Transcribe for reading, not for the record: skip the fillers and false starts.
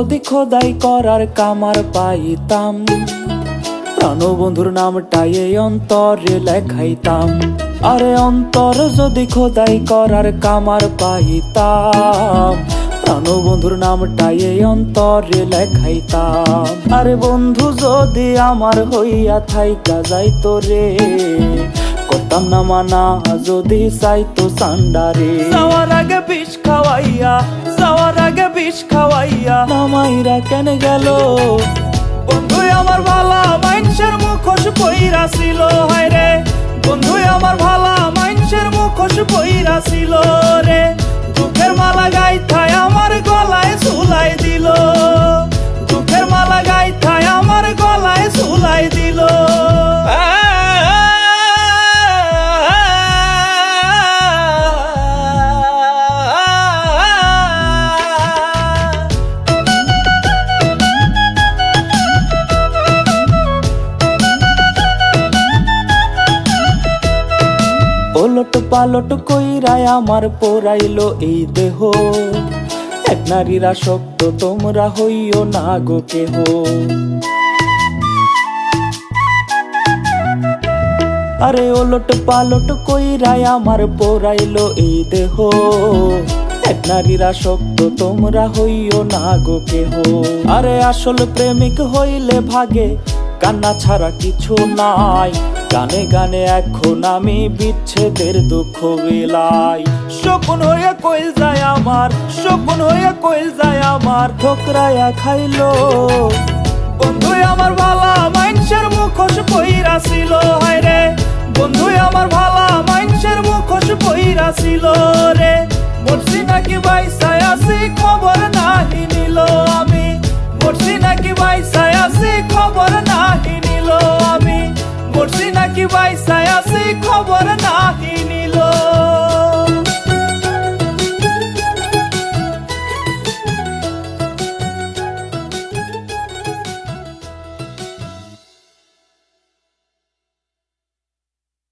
যদি খোদাই করার কামার পাইতাম, প্রাণবন্ধুর নামটাই এই অন্তরে লেখাইতাম। আরে অন্তর যদি খোদাই করার কামার পাইতাম, প্রাণবন্ধুর নামটাই এই অন্তরে লেখাইতাম। আরে বন্ধু যদি আমার হইয়া থাইকা যাইতো রে, করতাম না মানা যদি চাইতো সান্ডারে। যাওয়ার আগে বিষ খাওয়াইয়া, যাওয়ার আগে বিষ খাওয়াইয়া নামাইরা কেন গেল? বন্ধু আমার ভালা মানুষের মুখোশ পইরা ছিল, হায় রে বন্ধু আমার ভালা মানুষের মুখোশ পইরা ছিল রে। দুঃখের মালা গাইথায় আমার গলায় ঝুলাই দিল, দুঃখের মালা গাইথায় আমার গলায় ঝুলাই দিল। ওলট পালট কইরায় আমার পোড়াইলো এই দেহ, এক নারীর আসক্ত তোমরা হইও না গো কেহ। আরে ওলট পালট কইরায় আমার পোড়াইলো এই দেহ, এক নারীর আসক্ত তোমরা হইও না গো কেহ। আরে আসল প্রেমিক হইলে ভাগে কান্না ছাড়া কিছু নাই, গানে গানে এখন আমি বিচ্ছেদের দুঃখ বিলাই। শকুন হইয়া কইল যায় আমার, শকুন হইয়া কইল যায় আমার ঠোকরাইয়া খাইলো। বন্ধু আমার ভালা মানুষের মুখোশ পইরা ছিল, হায় রে বন্ধু আমার ভালা মানুষের মুখোশ পইরা ছিল।